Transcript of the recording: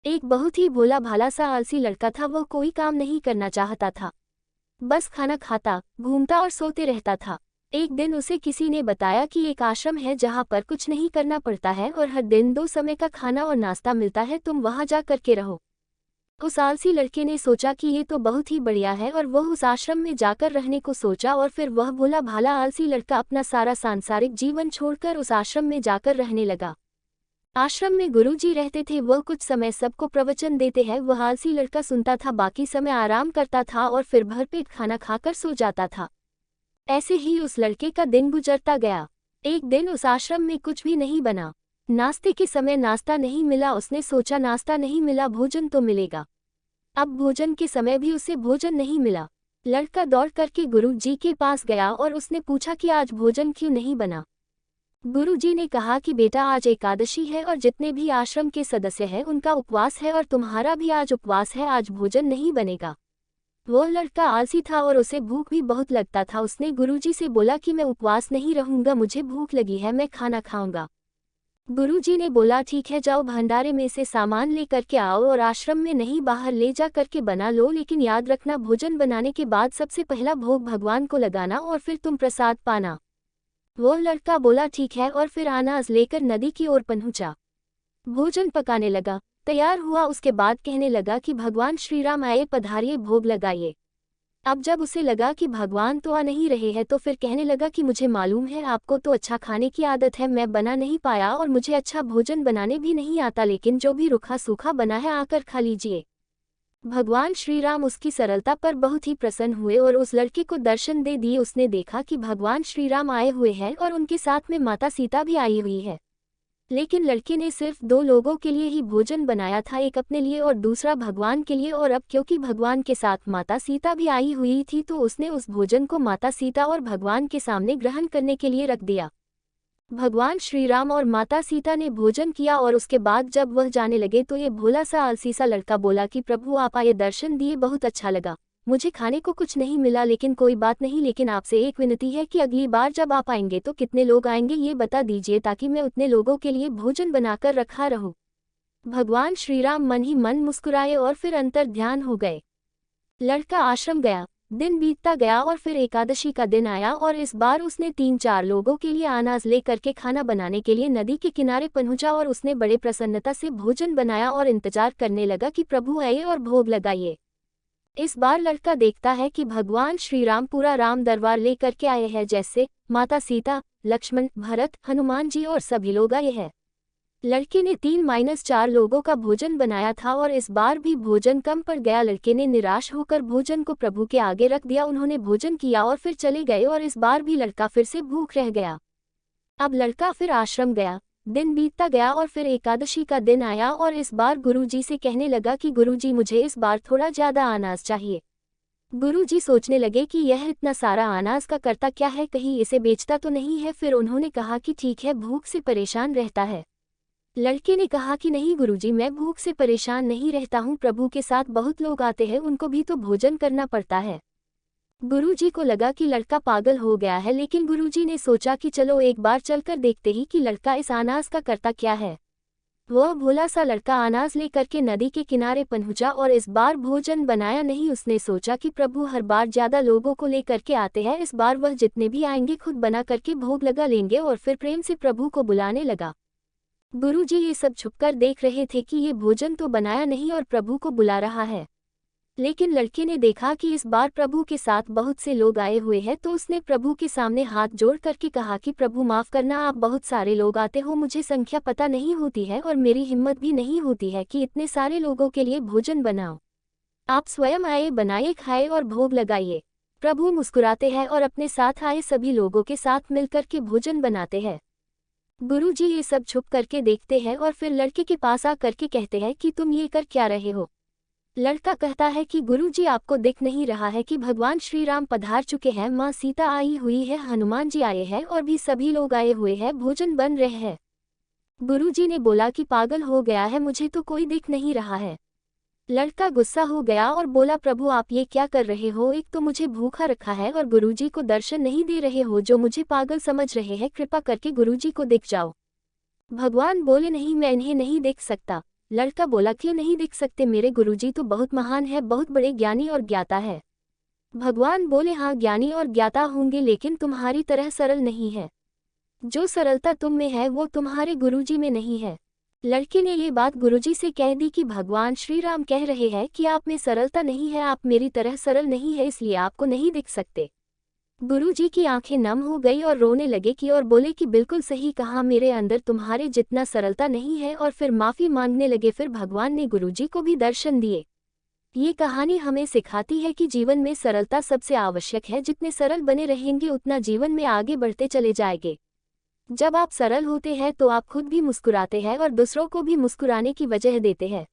एक बहुत ही भोला भाला सा आलसी लड़का था। वह कोई काम नहीं करना चाहता था, बस खाना खाता, घूमता और सोते रहता था। एक दिन उसे किसी ने बताया कि एक आश्रम है जहाँ पर कुछ नहीं करना पड़ता है और हर दिन 2 समय का खाना और नाश्ता मिलता है, तुम वहाँ जा करके रहो। उस आलसी लड़के ने सोचा कि ये तो बहुत ही बढ़िया है और वह उस आश्रम में जाकर रहने को सोचा। और फिर वह भोला भाला आलसी लड़का अपना सारा सांसारिक जीवन छोड़कर उस आश्रम में जाकर रहने लगा। आश्रम में गुरुजी रहते थे। वह कुछ समय सबको प्रवचन देते हैं। वह आलसी लड़का सुनता था, बाकी समय आराम करता था और फिर भरपेट खाना खाकर सो जाता था। ऐसे ही उस लड़के का दिन गुजरता गया। एक दिन उस आश्रम में कुछ भी नहीं बना। नाश्ते के समय नाश्ता नहीं मिला। उसने सोचा नाश्ता नहीं मिला, भोजन तो मिलेगा। अब भोजन के समय भी उसे भोजन नहीं मिला। लड़का दौड़ करके गुरुजी के पास गया और उसने पूछा कि आज भोजन क्यों नहीं बना। गुरुजी ने कहा कि बेटा, आज एकादशी है और जितने भी आश्रम के सदस्य हैं उनका उपवास है और तुम्हारा भी आज उपवास है, आज भोजन नहीं बनेगा। वो लड़का आलसी था और उसे भूख भी बहुत लगता था। उसने गुरुजी से बोला कि मैं उपवास नहीं रहूंगा, मुझे भूख लगी है, मैं खाना खाऊंगा। गुरुजी ने बोला ठीक है, जाओ भंडारे में से सामान ले करके आओ और आश्रम में नहीं बाहर ले जा करके बना लो, लेकिन याद रखना भोजन बनाने के बाद सबसे पहला भोग भगवान को लगाना और फिर तुम प्रसाद पाना। वो लड़का बोला ठीक है और फिर अनाज लेकर नदी की ओर पहुंचा। भोजन पकाने लगा, तैयार हुआ। उसके बाद कहने लगा कि भगवान श्री राम आए, पधारिए, भोग लगाइए। अब जब उसे लगा कि भगवान तो आ नहीं रहे हैं तो फिर कहने लगा कि मुझे मालूम है आपको तो अच्छा खाने की आदत है, मैं बना नहीं पाया और मुझे अच्छा भोजन बनाने भी नहीं आता, लेकिन जो भी रूखा सूखा बना है आकर खा लीजिए। भगवान श्री राम उसकी सरलता पर बहुत ही प्रसन्न हुए और उस लड़के को दर्शन दे दिए। उसने देखा कि भगवान श्री राम आए हुए हैं और उनके साथ में माता सीता भी आई हुई है, लेकिन लड़के ने सिर्फ 2 लोगों के लिए ही भोजन बनाया था, एक अपने लिए और दूसरा भगवान के लिए। और अब क्योंकि भगवान के साथ माता सीता भी आई हुई थी तो उसने उस भोजन को माता सीता और भगवान के सामने ग्रहण करने के लिए रख दिया। भगवान श्री राम और माता सीता ने भोजन किया और उसके बाद जब वह जाने लगे तो ये भोला सा आलसी सा लड़का बोला कि प्रभु आप आए, दर्शन दिए, बहुत अच्छा लगा। मुझे खाने को कुछ नहीं मिला, लेकिन कोई बात नहीं, लेकिन आपसे एक विनती है कि अगली बार जब आप आएंगे तो कितने लोग आएंगे ये बता दीजिए, ताकि मैं उतने लोगों के लिए भोजन बनाकर रखा रहूं। भगवान श्री राम मन ही मन मुस्कुराए और फिर अंतर ध्यान हो गए। लड़का आश्रम गया, दिन बीतता गया और फिर एकादशी का दिन आया और इस बार उसने 3-4 लोगों के लिए अनाज ले करके खाना बनाने के लिए नदी के किनारे पहुंचा और उसने बड़े प्रसन्नता से भोजन बनाया और इंतजार करने लगा कि प्रभु आइए और भोग लगाइए। इस बार लड़का देखता है कि भगवान श्री राम पूरा राम दरबार ले करके आए हैं, जैसे माता सीता, लक्ष्मण, भरत, हनुमान जी और सभी लोग आए हैं। लड़के ने 3-4 लोगों का भोजन बनाया था और इस बार भी भोजन कम पड़ गया। लड़के ने निराश होकर भोजन को प्रभु के आगे रख दिया। उन्होंने भोजन किया और फिर चले गए और इस बार भी लड़का फिर से भूख रह गया। अब लड़का फिर आश्रम गया, दिन बीतता गया और फिर एकादशी का दिन आया और इस बार गुरुजी से कहने लगा कि गुरुजी मुझे इस बार थोड़ा ज्यादा अनाज चाहिए। गुरुजी सोचने लगे कि यह इतना सारा अनाज का करता क्या है, कहीं इसे बेचता तो नहीं है। फिर उन्होंने कहा कि ठीक है, भूख से परेशान रहता है। लड़के ने कहा कि नहीं गुरुजी, मैं भूख से परेशान नहीं रहता हूँ, प्रभु के साथ बहुत लोग आते हैं, उनको भी तो भोजन करना पड़ता है। गुरुजी को लगा कि लड़का पागल हो गया है, लेकिन गुरुजी ने सोचा कि चलो एक बार चलकर देखते ही कि लड़का इस अनाज का करता क्या है। वह भोला सा लड़का अनाज ले करके नदी के किनारे पहुंचा और इस बार भोजन बनाया नहीं। उसने सोचा कि प्रभु हर बार ज्यादा लोगों को ले करके आते हैं, इस बार वह जितने भी आएंगे खुद बना करके भोग लगा लेंगे। और फिर प्रेम से प्रभु को बुलाने लगा। गुरुजी ये सब छुपकर देख रहे थे कि ये भोजन तो बनाया नहीं और प्रभु को बुला रहा है, लेकिन लड़के ने देखा कि इस बार प्रभु के साथ बहुत से लोग आए हुए हैं तो उसने प्रभु के सामने हाथ जोड़ करके कहा कि प्रभु माफ करना, आप बहुत सारे लोग आते हो, मुझे संख्या पता नहीं होती है और मेरी हिम्मत भी नहीं होती है कि इतने सारे लोगों के लिए भोजन बनाओ। आप स्वयं आए, बनाइए, खाए और भोग लगाइए। प्रभु मुस्कुराते हैं और अपने साथ आए सभी लोगों के साथ मिलकर के भोजन बनाते हैं। गुरुजी ये सब छुप करके देखते हैं और फिर लड़के के पास आ करके कहते हैं कि तुम ये कर क्या रहे हो। लड़का कहता है कि गुरुजी आपको दिख नहीं रहा है कि भगवान श्री राम पधार चुके हैं, माँ सीता आई हुई है, हनुमान जी आए हैं और भी सभी लोग आए हुए हैं, भोजन बन रहे हैं। गुरुजी ने बोला कि पागल हो गया है, मुझे तो कोई दिख नहीं रहा है। लड़का गुस्सा हो गया और बोला प्रभु आप ये क्या कर रहे हो, एक तो मुझे भूखा रखा है और गुरुजी को दर्शन नहीं दे रहे हो, जो मुझे पागल समझ रहे हैं, कृपा करके गुरुजी को दिख जाओ। भगवान बोले नहीं, मैं इन्हें नहीं देख सकता। लड़का बोला, क्यों नहीं दिख सकते, मेरे गुरुजी तो बहुत महान है, बहुत बड़े ज्ञानी और ज्ञाता है। भगवान बोले, हाँ ज्ञानी और ज्ञाता होंगे, लेकिन तुम्हारी तरह सरल नहीं है। जो सरलता तुम में है वो तुम्हारे गुरुजी में नहीं है। लड़के ने ये बात गुरुजी से कह दी कि भगवान श्री राम कह रहे हैं कि आप में सरलता नहीं है, आप मेरी तरह सरल नहीं है, इसलिए आपको नहीं दिख सकते। गुरुजी की आंखें नम हो गई और रोने लगे कि और बोले कि बिल्कुल सही कहा, मेरे अंदर तुम्हारे जितना सरलता नहीं है, और फिर माफ़ी मांगने लगे। फिर भगवान ने गुरुजी को भी दर्शन दिए। ये कहानी हमें सिखाती है कि जीवन में सरलता सबसे आवश्यक है। जितने सरल बने रहेंगे उतना जीवन में आगे बढ़ते चले जाएंगे। जब आप सरल होते हैं तो आप खुद भी मुस्कुराते हैं और दूसरों को भी मुस्कुराने की वजह देते हैं।